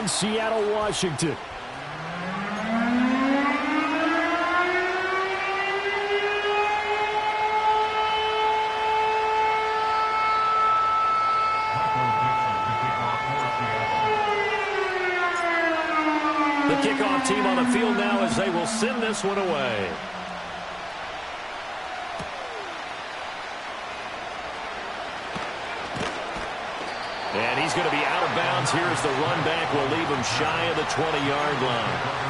in Seattle, Washington. The kickoff team on the field now as they will send this one away. And he's going to be out of bounds here as the run back will leave him shy of the 20-yard line.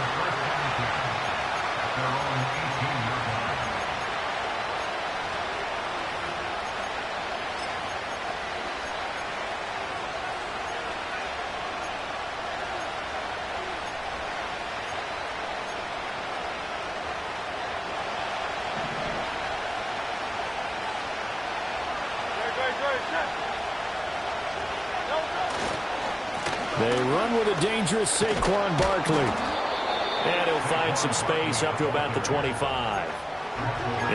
They run with a dangerous Saquon Barkley. And he'll find some space up to about the 25.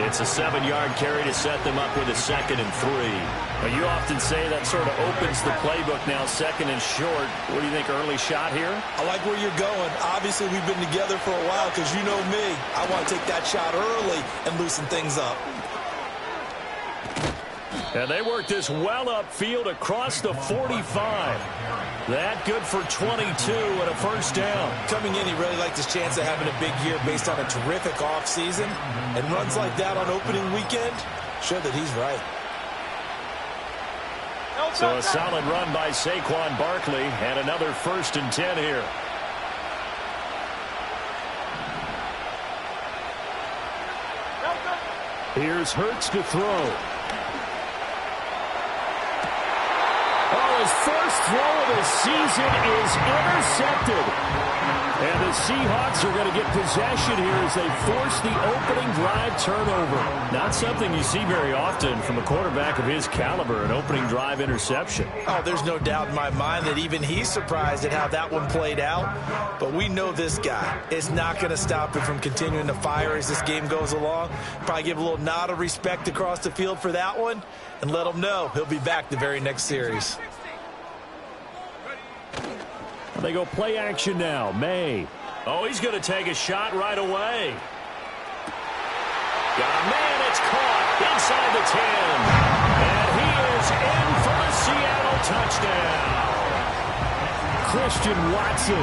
It's a 7-yard carry to set them up with a 2nd and 3. Well, you often say that sort of opens the playbook now, 2nd and short. What do you think, early shot here? I like where you're going. Obviously, we've been together for a while because you know me. I want to take that shot early and loosen things up. And they work this well upfield across the 45. That good for 22 and a first down. Coming in, he really liked his chance of having a big year based on a terrific offseason. And runs like that on opening weekend show that he's right. So a solid run by Saquon Barkley and another 1st and 10 here. Here's Hurts to throw. His first throw of the season is intercepted. And the Seahawks are going to get possession here as they force the opening drive turnover. Not something you see very often from a quarterback of his caliber, an opening drive interception. Oh, there's no doubt in my mind that even he's surprised at how that one played out. But we know this guy is not going to stop him from continuing to fire as this game goes along. Probably give a little nod of respect across the field for that one and let him know he'll be back the very next series. They go play action now. May. Oh, he's going to take a shot right away. Got a man. It's caught inside the 10. And he is in for the Seattle touchdown. Christian Watson.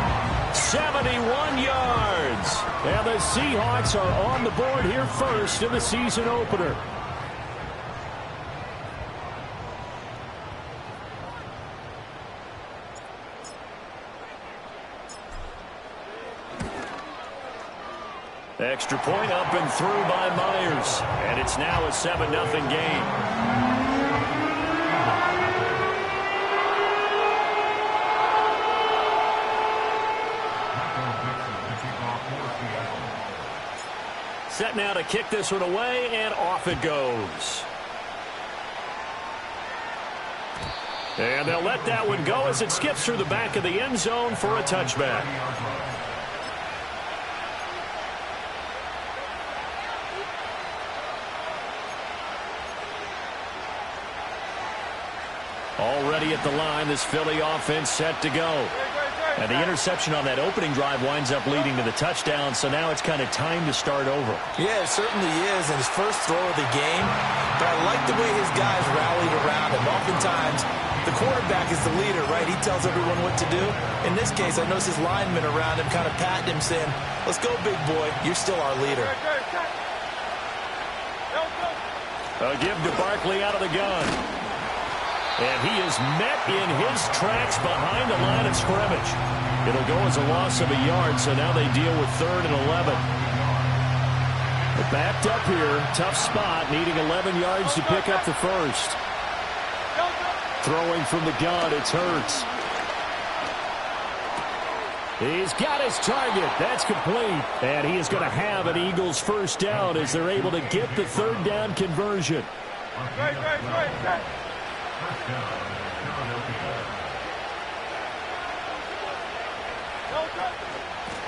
71 yards. And the Seahawks are on the board here first in the season opener. Extra point up and through by Myers. And it's now a 7-0 game. Set now to kick this one away, and off it goes. And they'll let that one go as it skips through the back of the end zone for a touchback. Already at the line, this Philly offense set to go. And the interception on that opening drive winds up leading to the touchdown, so now it's kind of time to start over. Yeah, it certainly is, and his first throw of the game. But I like the way his guys rallied around him. Oftentimes, the quarterback is the leader, right? He tells everyone what to do. In this case, I noticed his linemen around him kind of patting him, saying, "Let's go, big boy. You're still our leader." A give to Barkley out of the gun. And he is met in his tracks behind the line of scrimmage. It'll go as a loss of a yard, so now they deal with 3rd and 11. They're backed up here. Tough spot, needing 11 yards to pick up the first. Throwing from the gun, it's Hurts. He's got his target. That's complete. And he is going to have an Eagles first down as they're able to get the 3rd down conversion.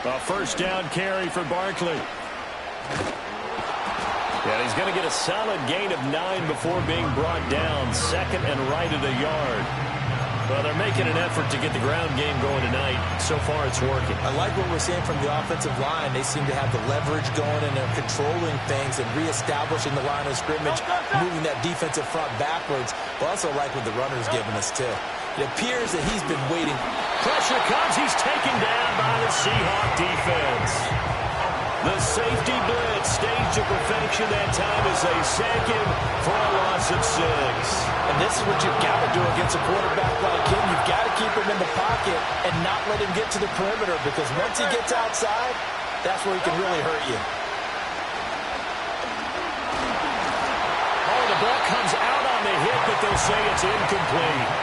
A first down carry for Barkley. And he's going to get a solid gain of 9 before being brought down. 2nd and right at a yard. Well, they're making an effort to get the ground game going tonight. So far, it's working. I like what we're seeing from the offensive line. They seem to have the leverage going, and they're controlling things and reestablishing the line of scrimmage, moving that defensive front backwards. But also like what the runner's giving us, too. It appears that he's been waiting. Pressure comes. He's taken down by the Seahawk defense. The safety blitz staged to perfection. That time is a second for a loss of 6. And this is what you've got to do against a quarterback like him. You've got to keep him in the pocket and not let him get to the perimeter, because once he gets outside, that's where he can really hurt you. Oh, the ball comes out on the hit, but they'll say it's incomplete.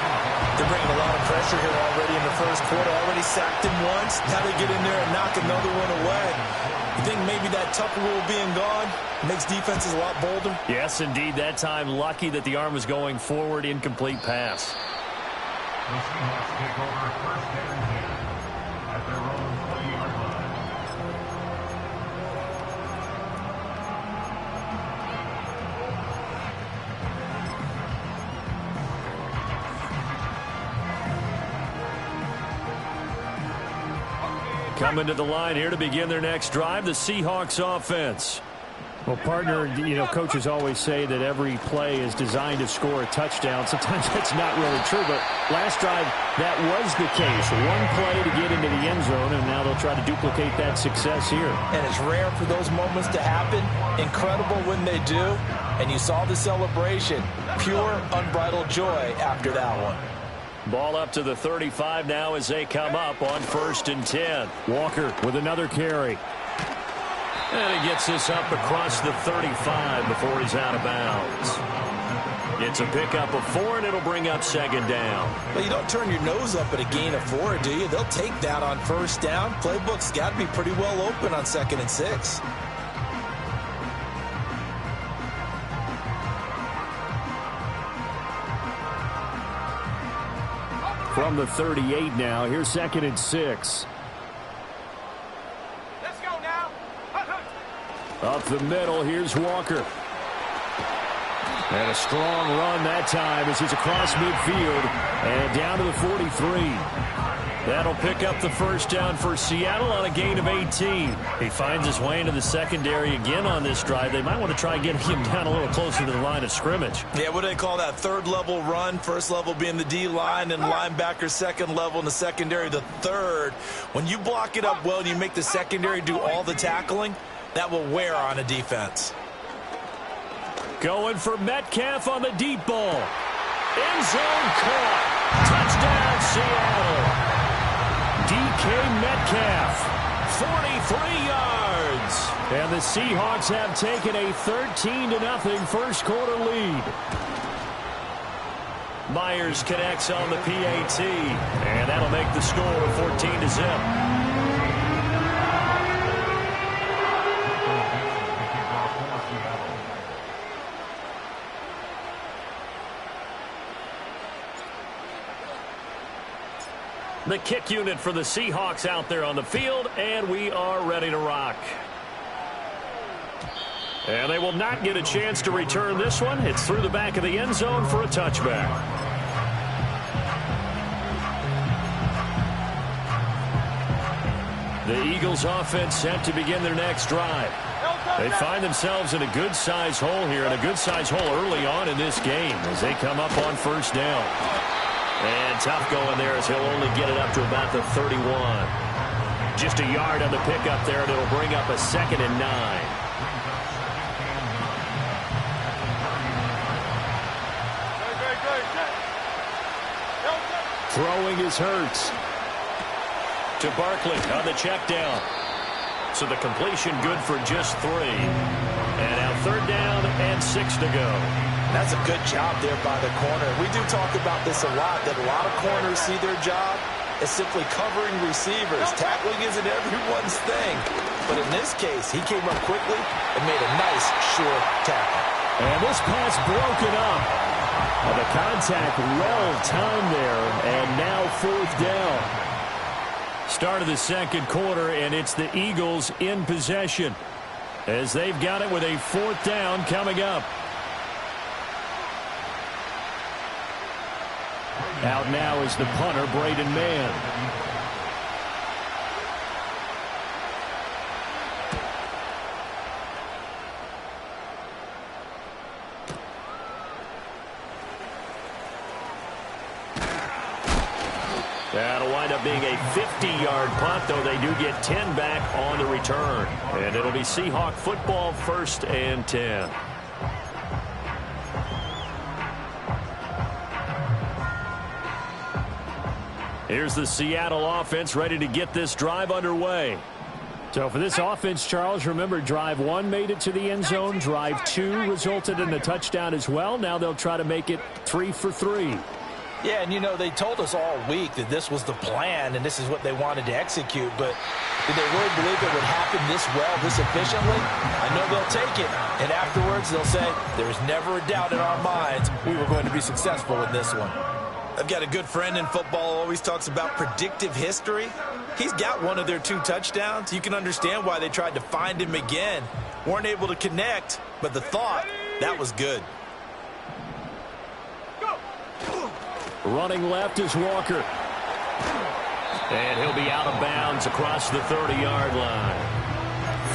They're bringing a lot of pressure here already in the first quarter. Already sacked him once. Now they get in there and knock another one away. You think maybe that Tucker rule being gone makes defenses a lot bolder? Yes, indeed. That time, lucky that the arm was going forward. Incomplete pass. The Seahawks take over first down here at their own 20-yard line. Coming to the line here to begin their next drive, the Seahawks offense. Well, partner, coaches always say that every play is designed to score a touchdown. Sometimes that's not really true, but last drive, that was the case. One play to get into the end zone, and now they'll try to duplicate that success here. And it's rare for those moments to happen. Incredible when they do. And you saw the celebration. Pure, unbridled joy after that one. Ball up to the 35 now as they come up on 1st and 10. Walker with another carry. And he gets this up across the 35 before he's out of bounds. It's a pickup of 4, and it'll bring up 2nd down. But you don't turn your nose up at a gain of 4, do you? They'll take that on 1st down. Playbook's got to be pretty well open on 2nd and 6. From the 38 now, here's 2nd and 6. Let's go now. Up the middle, here's Walker. And a strong run that time as he's across midfield and down to the 43. That'll pick up the 1st down for Seattle on a gain of 18. He finds his way into the secondary again on this drive. They might want to try getting him down a little closer to the line of scrimmage. Yeah, what do they call that? 3rd level run. 1st level being the D-line, and linebacker 2nd level, and the secondary the 3rd. When you block it up well and you make the secondary do all the tackling, that will wear on a defense. Going for Metcalf on the deep ball. End zone caught. Touchdown, Seattle. DK Metcalf, 43 yards. And the Seahawks have taken a 13-0 first quarter lead. Myers connects on the PAT, and that'll make the score 14-0. The kick unit for the Seahawks out there on the field, and we are ready to rock. And they will not get a chance to return this one. It's through the back of the end zone for a touchback. The Eagles offense set to begin their next drive. They find themselves in a good-sized hole here, and a good-sized hole early on in this game as they come up on 1st down. And tough going there as he'll only get it up to about the 31. Just a yard on the pickup there, and it'll bring up a 2nd and 9. Throwing is Hurts. To Barkley on the check down. So the completion good for just 3. And now 3rd down and 6 to go. That's a good job there by the corner. We do talk about this a lot, that a lot of corners see their job as simply covering receivers. Tackling isn't everyone's thing. But in this case, he came up quickly and made a nice, sure tackle. And this pass broken up. And the contact well-timed there, and now 4th down. Start of the 2nd quarter, and it's the Eagles in possession as they've got it with a 4th down coming up. Out now is the punter, Braden Mann. That'll wind up being a 50-yard punt, though they do get 10 back on the return. And it'll be Seahawk football, 1st and 10. Here's the Seattle offense ready to get this drive underway. So for this offense, Charles, remember, drive 1 made it to the end zone. Drive 2 resulted in a touchdown as well. Now they'll try to make it 3 for 3. Yeah, and, you know, they told us all week that this was the plan and this is what they wanted to execute. But did they really believe it would happen this well, this efficiently? I know they'll take it. And afterwards, they'll say, there's never a doubt in our minds we were going to be successful in this one. I've got a good friend in football who always talks about predictive history. He's got one of their 2 touchdowns. You can understand why they tried to find him again. Weren't able to connect, but the thought, that was good. Running left is Walker. And he'll be out of bounds across the 30-yard line.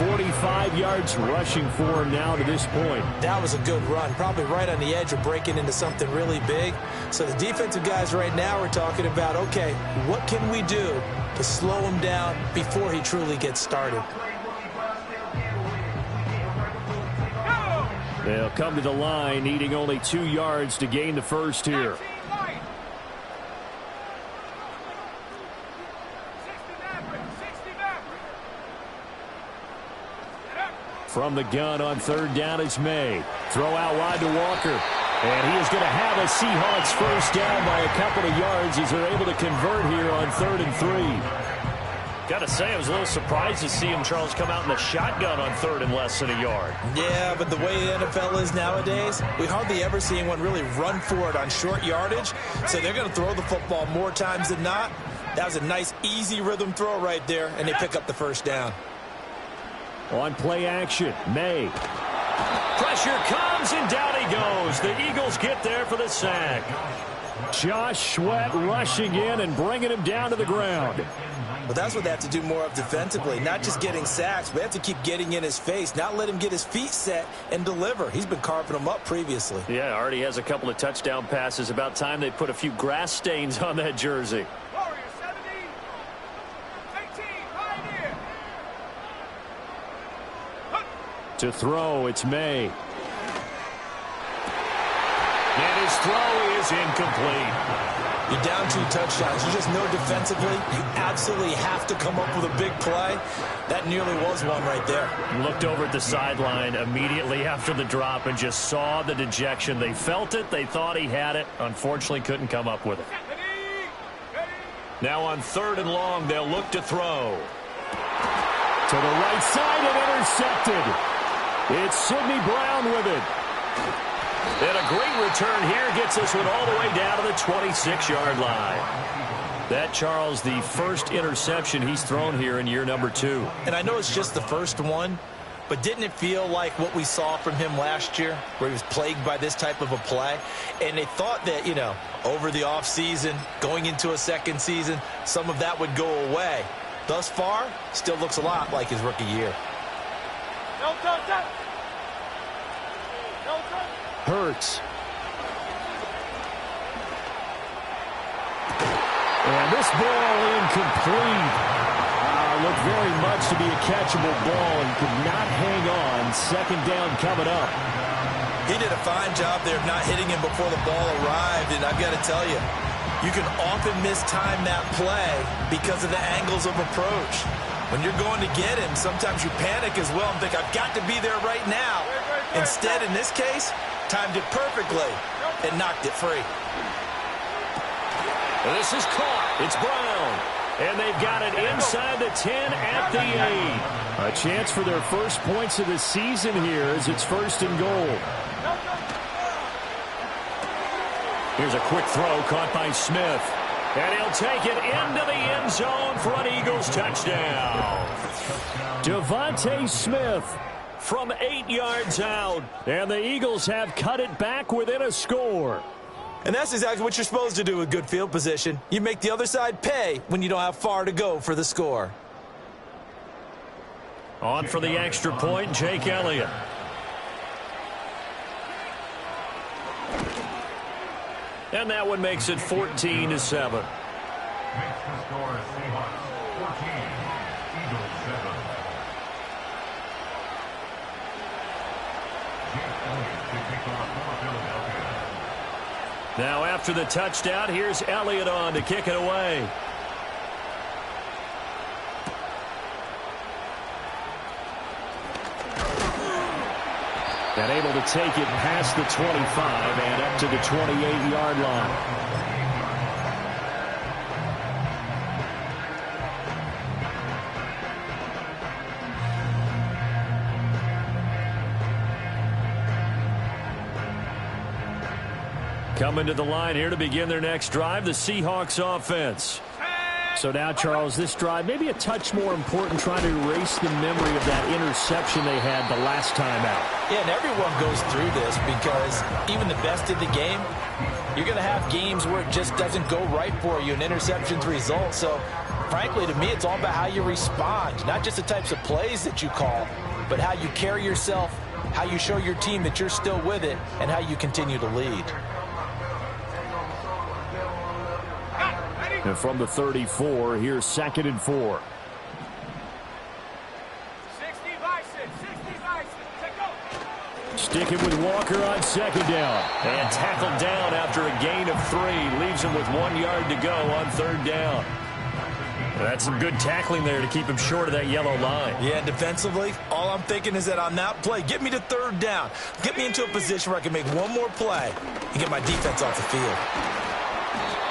45 yards rushing for him now to this point. That was a good run, probably right on the edge of breaking into something really big. So the defensive guys right now are talking about, okay, what can we do to slow him down before he truly gets started? They'll come to the line, needing only 2 yards to gain the first here. From the gun on 3rd down is May. Throw out wide to Walker. And he is going to have a Seahawks first down by a couple of yards as they're able to convert here on 3rd and 3. Got to say, I was a little surprised to see him, Charles, come out in the shotgun on 3rd and less than a yard. Yeah, but the way the NFL is nowadays, we hardly ever see anyone really run for it on short yardage. So they're going to throw the football more times than not. That was a nice, easy rhythm throw right there, and they pick up the first down. On play action, May. Pressure comes, and down he goes. The Eagles get there for the sack. Josh Sweat rushing in and bringing him down to the ground. Well, that's what they have to do more of defensively. Not just getting sacks, but they have to keep getting in his face, not let him get his feet set and deliver. He's been carving them up previously. Yeah, already has a couple of touchdown passes. About time they put a few grass stains on that jersey. To throw, it's May. And his throw is incomplete. You're down 2 touchdowns. You just know defensively you absolutely have to come up with a big play. That nearly was one right there. Looked over at the sideline immediately after the drop and just saw the dejection. They felt it. They thought he had it. Unfortunately, couldn't come up with it. Now on 3rd and long, they'll look to throw. To the right side and intercepted. It's Sidney Brown with it. And a great return here gets this one all the way down to the 26-yard line. That, Charles, the first interception he's thrown here in year number 2. And I know it's just the first one, but didn't it feel like what we saw from him last year, where he was plagued by this type of a play? And they thought that, you know, over the offseason, going into a second season, some of that would go away. Thus far, still looks a lot like his rookie year. Hurts. And this ball incomplete. Looked very much to be a catchable ball and could not hang on. 2nd down coming up. He did a fine job there of not hitting him before the ball arrived, and I've got to tell you, you can often mistime that play because of the angles of approach. When you're going to get him, sometimes you panic as well and think, I've got to be there right now. Instead, in this case, timed it perfectly and knocked it free. This is caught. It's Brown. And they've got it inside the 10 at the 8. A chance for their first points of the season here as it's 1st and goal. Here's a quick throw caught by Smith. And he'll take it into the end zone for an Eagles touchdown. Devontae Smith from 8 yards out. And the Eagles have cut it back within a score. And that's exactly what you're supposed to do with good field position. You make the other side pay when you don't have far to go for the score. On for the extra point, Jake Elliott. And that one makes it 14-7. Makes the score Seahawks 14, Eagles 7. Jake Elliott to kick off for Philadelphia. Now after the touchdown, here's Elliott on to kick it away. And able to take it past the 25 and up to the 28-yard line. Coming to the line here to begin their next drive, the Seahawks offense. So now, Charles, this drive maybe a touch more important, trying to erase the memory of that interception they had the last time out. Yeah, and everyone goes through this because even the best in the game, you're going to have games where it just doesn't go right for you, and interceptions result. So, frankly, to me, it's all about how you respond, not just the types of plays that you call, but how you carry yourself, how you show your team that you're still with it, and how you continue to lead. And from the 34, here's 2nd and 4. 60 Sticking with Walker on 2nd down. And tackled down after a gain of 3. Leaves him with 1 yard to go on 3rd down. That's some good tackling there to keep him short of that yellow line. Yeah, defensively, all I'm thinking is that on that play, get me to 3rd down. Get me into a position where I can make one more play and get my defense off the field.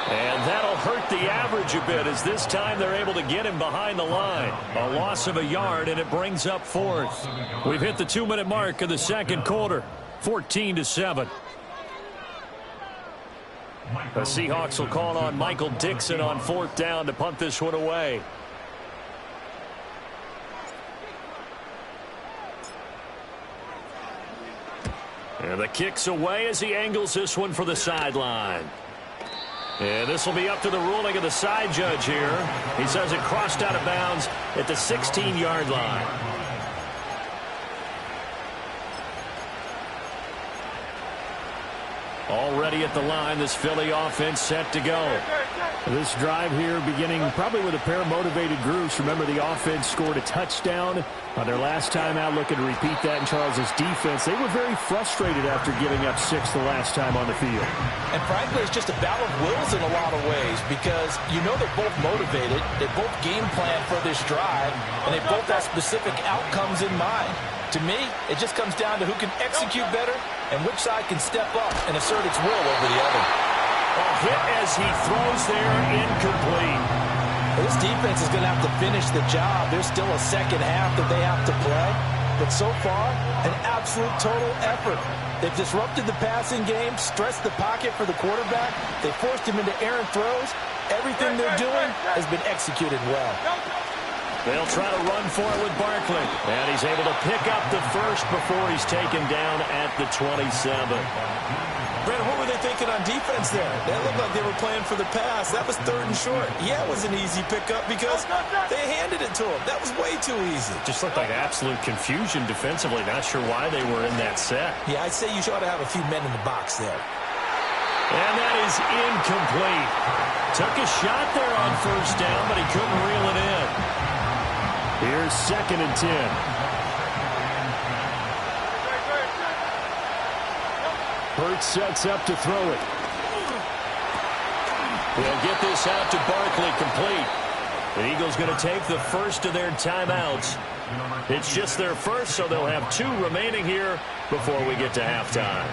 And that'll hurt the average a bit as this time they're able to get him behind the line. A loss of a yard, and it brings up 4th. We've hit the 2-minute mark of the second quarter. 14-7. The Seahawks will call on Michael Dixon on 4th down to punt this one away. And the kick's away as he angles this one for the sideline. And this will be up to the ruling of the side judge here. He says it crossed out of bounds at the 16-yard line. Already at the line, this Philly offense set to go. This drive here beginning probably with a pair of motivated groups. Remember, the offense scored a touchdown on their last time out, looking to repeat that in Charles's defense. They were very frustrated after giving up 6 the last time on the field. And frankly, it's just a battle of wills in a lot of ways because you know they're both motivated, they both game plan for this drive, and they both have specific outcomes in mind. To me, it just comes down to who can execute better and which side can step up and assert its will over the other. A hit as he throws there, incomplete. This defense is going to have to finish the job. There's still a second half that they have to play. But so far, an absolute total effort. They've disrupted the passing game, stressed the pocket for the quarterback. They forced him into errant throws. Everything they're doing has been executed well. They'll try to run for it with Barkley. And he's able to pick up the first before he's taken down at the 27. Brandon, what were they thinking on defense there? They looked like they were playing for the pass. That was 3rd and short. Yeah, it was an easy pickup because they handed it to him. That was way too easy. Just looked like absolute confusion defensively. Not sure why they were in that set. Yeah, I'd say you ought to have a few men in the box there. And that is incomplete. Took a shot there on 1st down, but he couldn't reel it in. Here's 2nd and 10. Hurts sets up to throw it. They'll get this out to Barkley, complete. The Eagles going to take the first of their timeouts. It's just their first, so they'll have 2 remaining here before we get to halftime.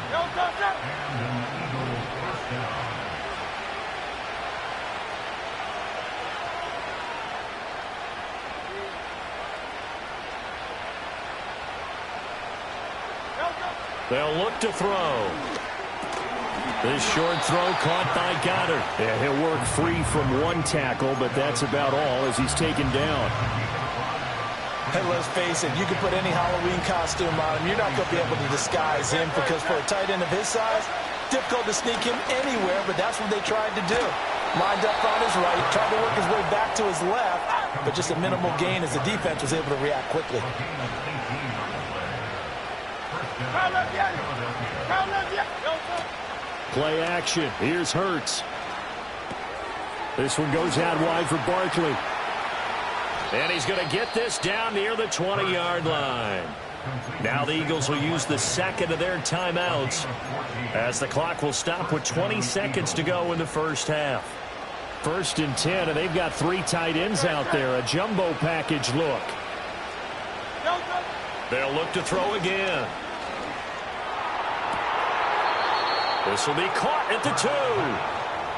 They'll look to throw. This short throw caught by Goddard. Yeah, he'll work free from one tackle, but that's about all as he's taken down. Hey, let's face it, you can put any Halloween costume on him. You're not going to be able to disguise him because for a tight end of his size, difficult to sneak him anywhere, but that's what they tried to do. Lined up on his right, tried to work his way back to his left, but just a minimal gain as the defense was able to react quickly. Play action. Here's Hurts. This one goes out wide for Barkley. And he's going to get this down near the 20-yard line. Now the Eagles will use the second of their timeouts as the clock will stop with 20 seconds to go in the first half. 1st and 10, and they've got 3 tight ends out there. A jumbo package look. They'll look to throw again. This will be caught at the 2.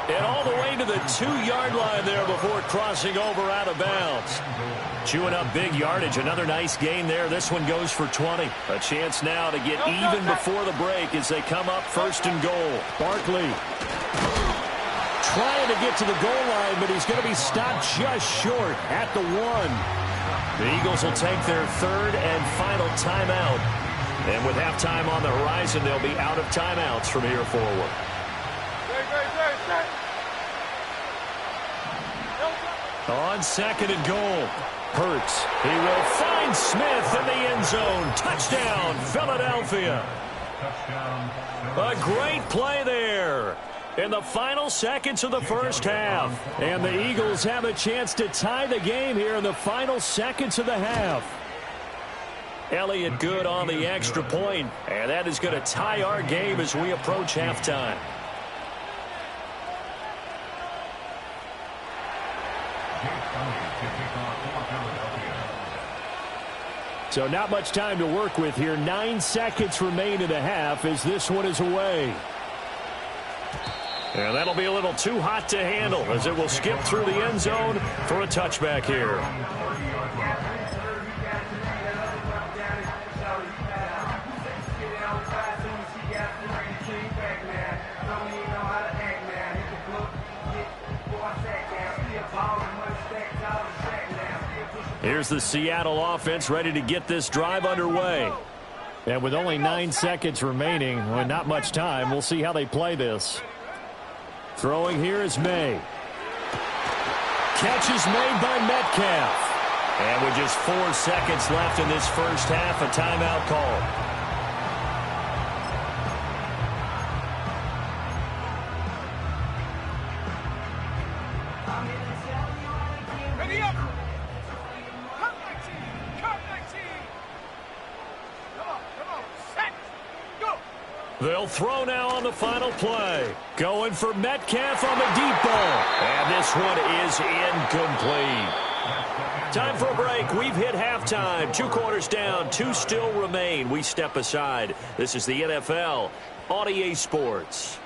And all the way to the 2-yard line there before crossing over out of bounds. Chewing up big yardage. Another nice gain there. This one goes for 20. A chance now to get even before the break as they come up 1st and goal. Barkley trying to get to the goal line, but he's going to be stopped just short at the 1. The Eagles will take their 3rd and final timeout. And with halftime on the horizon, they'll be out of timeouts from here forward. On 2nd and goal. Hurts. He will find Smith in the end zone. Touchdown, Philadelphia. A great play there in the final seconds of the first half. And the Eagles have a chance to tie the game here in the final seconds of the half. Elliott good on the extra point, and that is going to tie our game as we approach halftime. So not much time to work with here. 9 seconds remain in the half as this one is away. And that'll be a little too hot to handle as it will skip through the end zone for a touchback here. Here's the Seattle offense ready to get this drive underway. And with only 9 seconds remaining, well, not much time, we'll see how they play this. Throwing here is May. Catch is made by Metcalf. And with just 4 seconds left in this first half, a timeout call. They'll throw now on the final play. Going for Metcalf on the deep ball. And this one is incomplete. Time for a break. We've hit halftime. 2 quarters down. 2 still remain. We step aside. This is the NFL on EA Sports.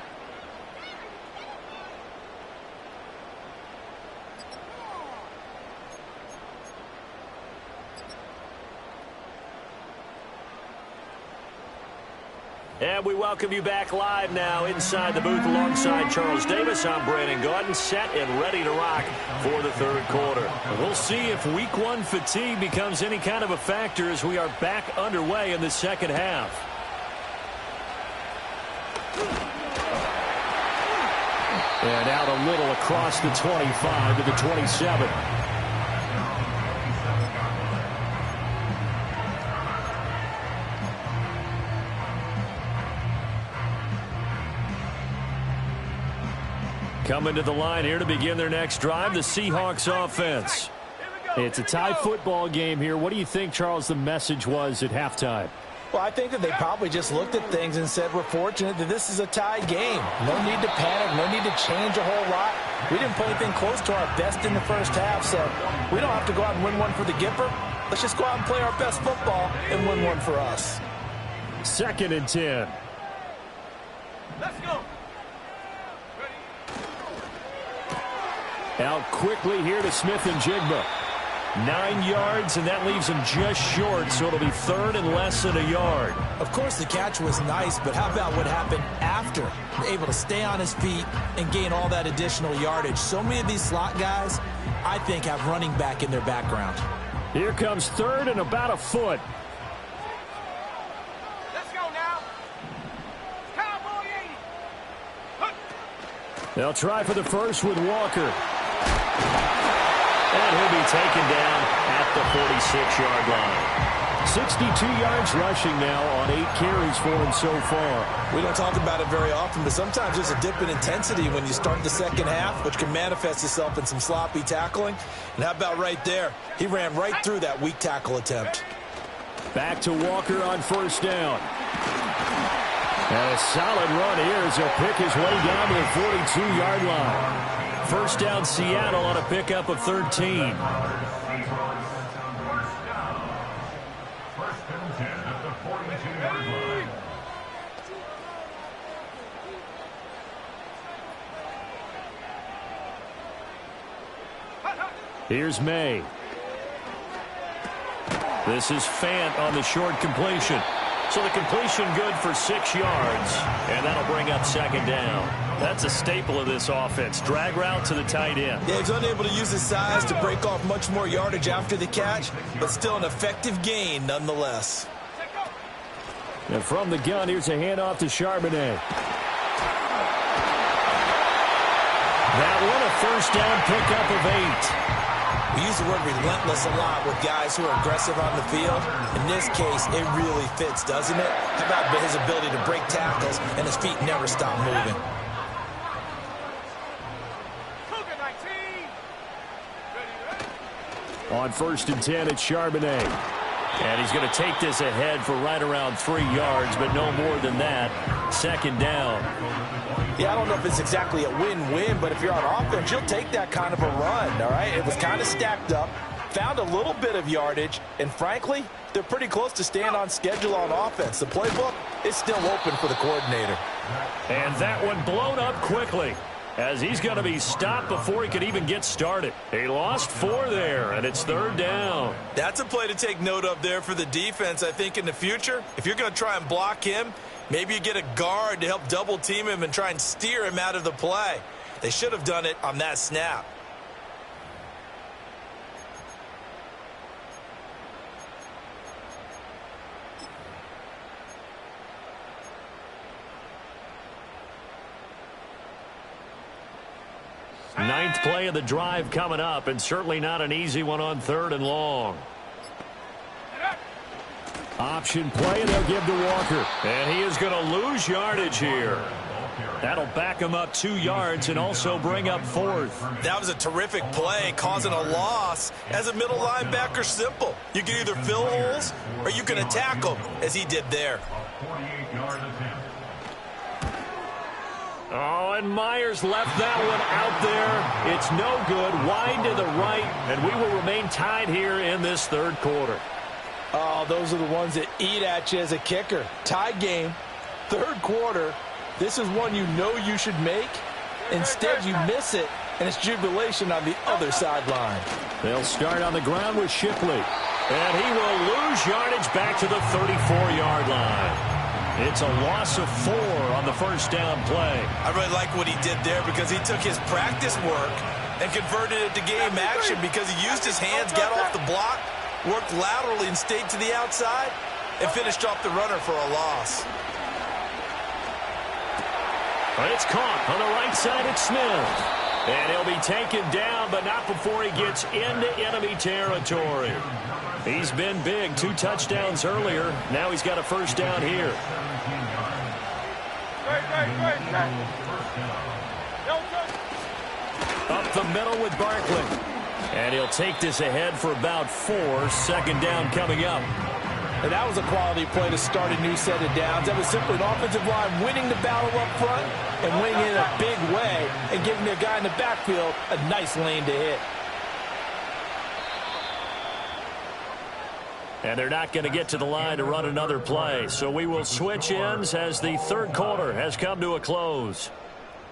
And we welcome you back live now inside the booth alongside Charles Davis. I'm Brandon Gaudin, set and ready to rock for the 3rd quarter. We'll see if week 1 fatigue becomes any kind of a factor as we are back underway in the second half. And out a little across the 25 to the 27. Coming to the line here to begin their next drive, the Seahawks offense. It's a tie football game here. What do you think, Charles, the message was at halftime? Well, I think that they probably just looked at things and said, we're fortunate that this is a tie game. No need to panic, no need to change a whole lot. We didn't play anything close to our best in the first half, so we don't have to go out and win one for the Gipper. Let's just go out and play our best football and win one for us. 2nd and 10. Let's go. Out quickly here to Smith and Jigba. 9 yards, and that leaves him just short, so it'll be 3rd and less than a yard. Of course, the catch was nice, but how about what happened after? Able to stay on his feet and gain all that additional yardage. So many of these slot guys, I think, have running back in their background. Here comes 3rd and about a foot. Let's go now. Cowboy 80. They'll try for the first with Walker. And he'll be taken down at the 46-yard line. 62 yards rushing now on 8 carries for him so far. We don't talk about it very often, but sometimes there's a dip in intensity when you start the second half, which can manifest itself in some sloppy tackling. And how about right there? He ran right through that weak tackle attempt. Back to Walker on first down. And a solid run here as he'll pick his way down to the 42-yard line. First down, Seattle on a pickup of 13. Here's May. This is Fant on the short completion. So the completion good for 6 yards, and that'll bring up second down. That's a staple of this offense. Drag route to the tight end. Yeah, he's unable to use his size to break off much more yardage after the catch, but still an effective gain nonetheless. And from the gun, here's a handoff to Charbonnet. That one a first down pickup of 8. We use the word relentless a lot with guys who are aggressive on the field. In this case, it really fits, doesn't it? How about his ability to break tackles and his feet never stop moving? On first and 10, it's Charbonnet. And he's going to take this ahead for right around 3 yards, but no more than that. Second down. Yeah, I don't know if it's exactly a win-win, but if you're on offense, you'll take that kind of a run, all right? It was kind of stacked up, found a little bit of yardage, and frankly, they're pretty close to staying on schedule on offense. The playbook is still open for the coordinator. And that one blown up quickly, as he's going to be stopped before he could even get started. He lost 4 there, and it's third down. That's a play to take note of there for the defense, I think, in the future. If you're going to try and block him, maybe you get a guard to help double team him and try and steer him out of the play. They should have done it on that snap. Ninth play of the drive coming up, and certainly not an easy one on third and long. Option play, and they'll give to Walker. And he is going to lose yardage here. That'll back him up 2 yards and also bring up fourth. That was a terrific play, causing a loss. As a middle linebacker, simple. You can either fill holes or you can attack them, as he did there. Oh, and Myers left that one out there. It's no good. Wide to the right, and we will remain tied here in this third quarter. Oh, those are the ones that eat at you as a kicker. Tie game, third quarter. This is one you know you should make. Instead, you miss it, and it's jubilation on the other sideline. They'll start on the ground with Shipley. And he will lose yardage back to the 34-yard line. It's a loss of 4 on the first down play. I really like what he did there because he took his practice work and converted it to game action because he used his hands, got off the block, worked laterally and stayed to the outside, and finished off the runner for a loss. It's caught on the right side. It's Smith. And he'll be taken down, but not before he gets into enemy territory. He's been big. 2 touchdowns earlier. Now he's got a first down here. Up the middle with Barkley. And he'll take this ahead for about 4. Second down coming up. And that was a quality play to start a new set of downs. That was simply an offensive line winning the battle up front and winning it in a big way and giving the guy in the backfield a nice lane to hit. And they're not going to get to the line to run another play. So we will switch ends as the third quarter has come to a close.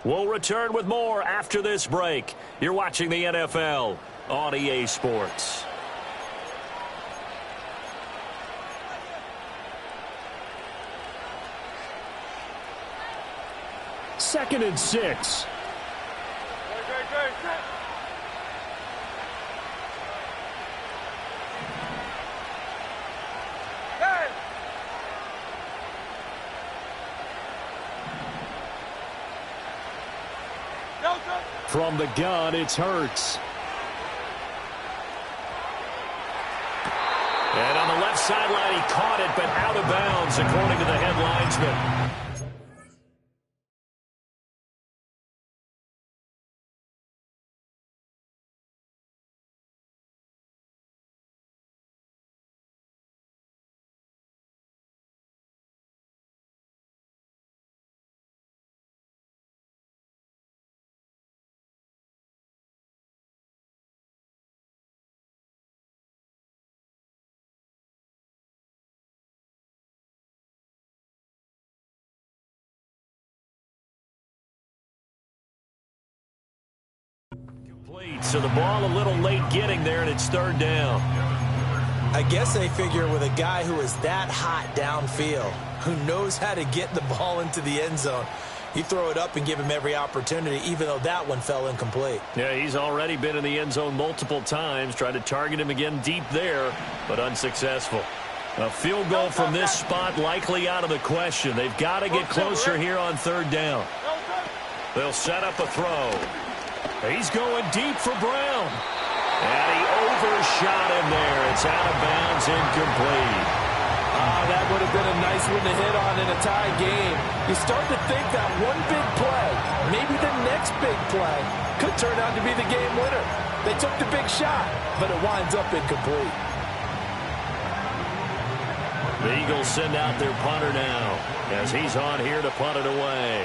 We'll return with more after this break. You're watching the NFL on EA Sports. Second and 6. From the gun, it's Hurts. And on the left sideline, he caught it, but out of bounds, according to the head linesman. So the ball a little late getting there, and it's third down. I guess they figure with a guy who is that hot downfield, who knows how to get the ball into the end zone, you throw it up and give him every opportunity, even though that one fell incomplete. Yeah, he's already been in the end zone multiple times, tried to target him again deep there, but unsuccessful. A field goal from this spot likely out of the question. They've got to get closer here on third down. They'll set up a throw. He's going deep for Brown. And he overshot him there. It's out of bounds, incomplete. That would have been a nice one to hit on in a tie game. You start to think that one big play, maybe the next big play, could turn out to be the game winner. They took the big shot, but it winds up incomplete. The Eagles send out their punter now as he's on here to punt it away.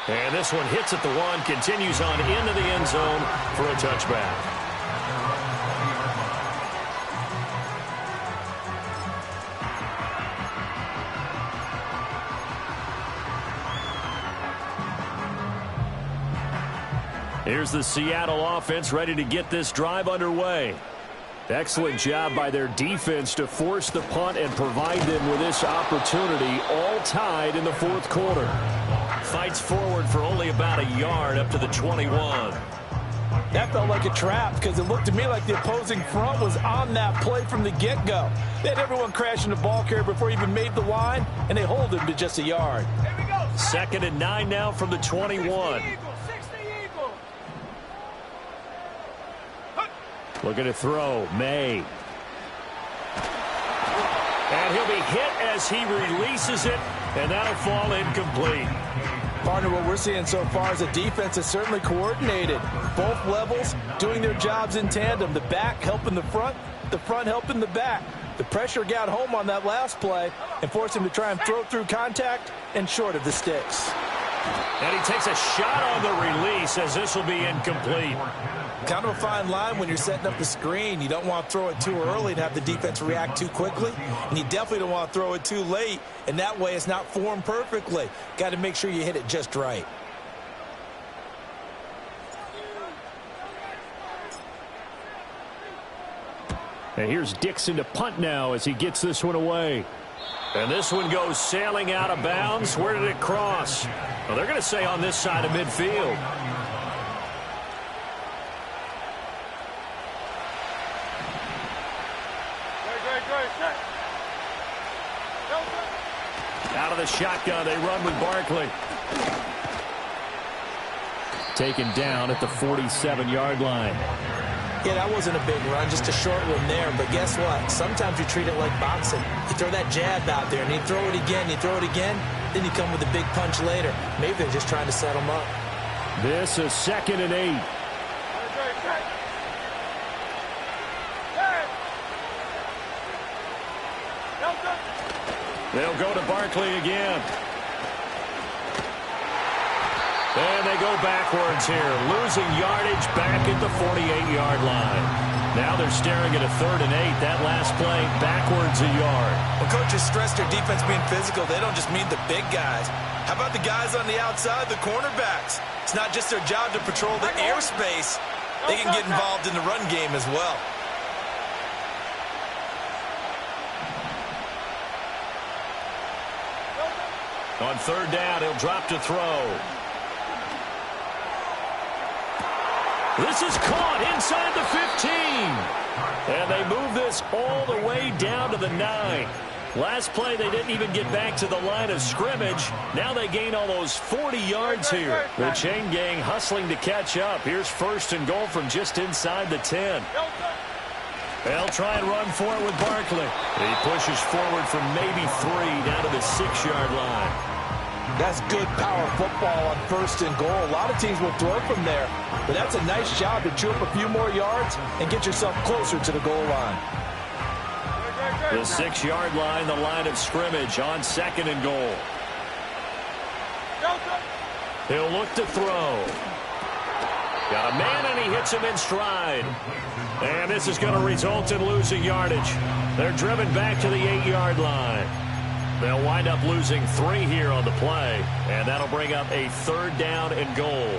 And this one hits at the one, continues on into the end zone for a touchback. Here's the Seattle offense ready to get this drive underway. Excellent job by their defense to force the punt and provide them with this opportunity, all tied in the fourth quarter. Fights forward for only about a yard up to the 21. That felt like a trap because it looked to me like the opposing front was on that play from the get-go. They had everyone crashing the ball carrier before he even made the line, and they hold him to just a yard. 2nd and 9 now from the 21. Looking to throw, May. And he'll be hit as he releases it, and that'll fall incomplete. Partner, what we're seeing so far is the defense is certainly coordinated. Both levels doing their jobs in tandem. The back helping the front helping the back. The pressure got home on that last play and forced him to try and throw through contact and short of the sticks. And he takes a shot on the release as this will be incomplete. Kind of a fine line when you're setting up the screen. You don't want to throw it too early and have the defense react too quickly. And you definitely don't want to throw it too late. And that way it's not formed perfectly. Got to make sure you hit it just right. And here's Dixon to punt now as he gets this one away. And this one goes sailing out of bounds. Where did it cross? Well, they're going to say on this side of midfield. Out of the shotgun, they run with Barkley. Taken down at the 47-yard line. Yeah, that wasn't a big run, just a short one there. But guess what? Sometimes you treat it like boxing. You throw that jab out there, and you throw it again, then you come with a big punch later. Maybe they're just trying to set them up. This is 2nd and 8. They'll go to Barkley again. And they go backwards here, losing yardage back at the 48-yard line. Now they're staring at a 3rd and 8. That last play, backwards a yard. When coaches stress their defense being physical, they don't just mean the big guys. How about the guys on the outside, the cornerbacks? It's not just their job to patrol the airspace. They can get involved in the run game as well. On 3rd down, he'll drop to throw. This is caught inside the 15. And they move this all the way down to the 9. Last play, they didn't even get back to the line of scrimmage. Now they gain almost 40 yards here. The chain gang hustling to catch up. Here's 1st and goal from just inside the 10. They'll try and run for it with Barkley. He pushes forward from maybe 3 down to the 6-yard line. That's good power football on 1st and goal. A lot of teams will throw from there, but that's a nice job to chew up a few more yards and get yourself closer to the goal line. The 6-yard line, the line of scrimmage on 2nd and goal. He'll look to throw. Got a man, and he hits him in stride. And this is going to result in losing yardage. They're driven back to the 8-yard line. They'll wind up losing 3 here on the play, and that'll bring up a 3rd down and goal.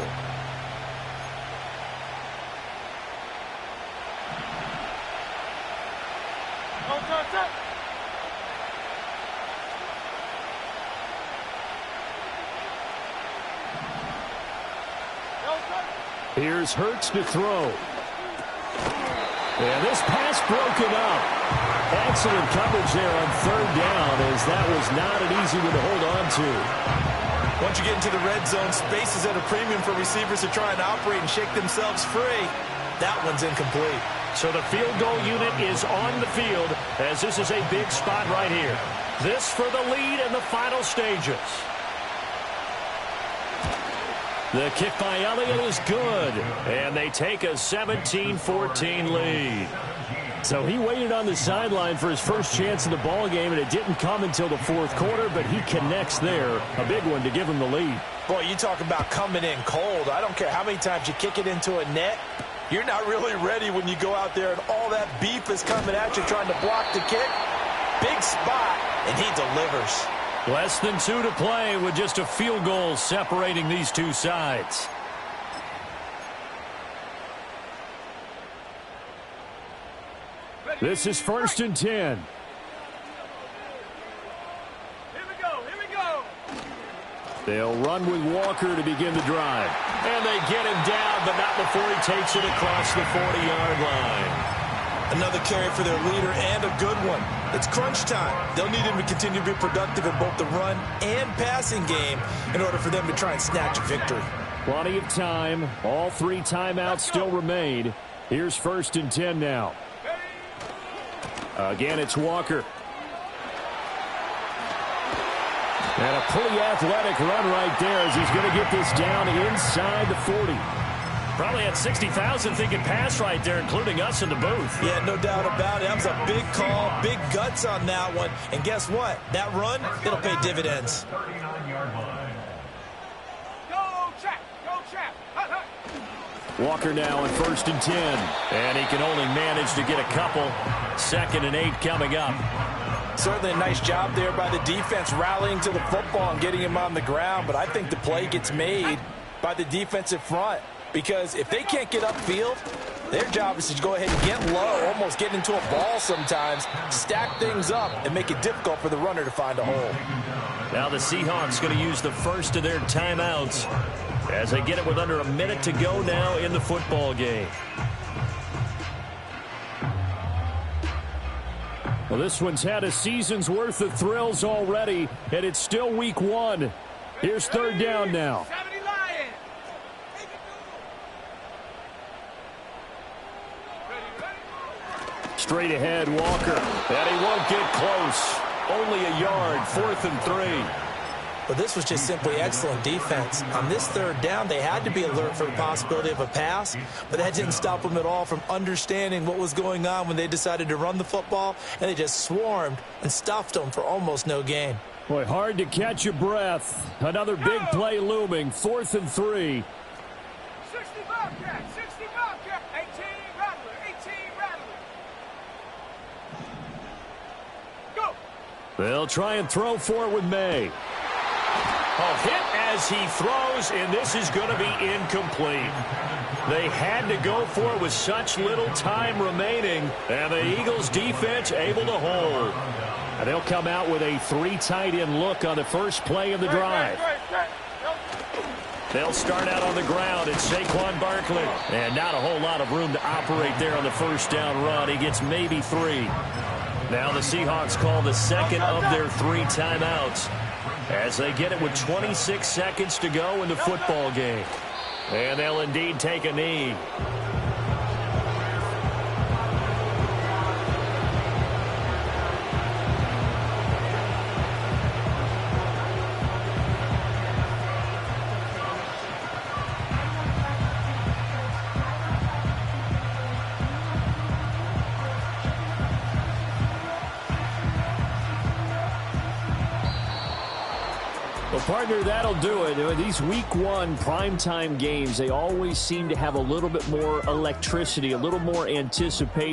Here's Hurts to throw. And this pass broken up. Excellent coverage there on 3rd down, as that was not an easy one to hold on to. Once you get into the red zone, space is at a premium for receivers to try and operate and shake themselves free. That one's incomplete. So the field goal unit is on the field, as this is a big spot right here. This for the lead in the final stages. The kick by Elliott is good, and they take a 17-14 lead. So he waited on the sideline for his first chance in the ball game, and it didn't come until the 4th quarter, but he connects there. A big one to give him the lead. Boy, you talk about coming in cold. I don't care how many times you kick it into a net. You're not really ready when you go out there and all that beef is coming at you trying to block the kick. Big spot, and he delivers. Less than 2 to play with just a field goal separating these two sides. This is 1st and 10. Here we go. Here we go. They'll run with Walker to begin the drive. And they get him down, but not before he takes it across the 40-yard line. Another carry for their leader, and a good one. It's crunch time. They'll need him to continue to be productive in both the run and passing game in order for them to try and snatch a victory. Plenty of time. All 3 timeouts still remain. Here's 1st and 10 now. Again, it's Walker. And a pretty athletic run right there as he's going to get this down inside the 40. Probably had 60,000 thinking pass right there, including us in the booth. Yeah, no doubt about it. That was a big call, big guts on that one. And guess what? That run, it'll pay dividends. 39-yard line. Go, Chap. Go, Chap. Hut, hut. Walker now on 1st and 10. And he can only manage to get a couple. 2nd and 8 coming up. Certainly a nice job there by the defense rallying to the football and getting him on the ground. But I think the play gets made by the defensive front. Because if they can't get upfield, their job is to go ahead and get low, almost get into a ball sometimes, stack things up, and make it difficult for the runner to find a hole. Now the Seahawks going to use the first of their timeouts as they get it with under a minute to go now in the football game. Well, this one's had a season's worth of thrills already, and it's still week 1. Here's 3rd down now. 70 Lions. Straight ahead, Walker. And he won't get close. Only a yard, 4th and 3. But this was just simply excellent defense. On this 3rd down, they had to be alert for the possibility of a pass, but that didn't stop them at all from understanding what was going on when they decided to run the football, and they just swarmed and stuffed them for almost no gain. Boy, hard to catch your breath. Another big play looming, 4th and 3. 60 Bobcat. 60 Bobcat. 18 Rattler. 18 Rattler. Go. They'll try and throw for it with May. A hit as he throws, and this is going to be incomplete. They had to go for it with such little time remaining, and the Eagles defense able to hold. And they'll come out with a 3 tight end look on the first play of the drive. They'll start out on the ground. It's Saquon Barkley. And not a whole lot of room to operate there on the first down run. He gets maybe 3. Now the Seahawks call the second of their 3 timeouts as they get it with 26 seconds to go in the football game. And they'll indeed take a knee. Well, partner, that'll do it. These week 1 primetime games, they always seem to have a little bit more electricity, a little more anticipation.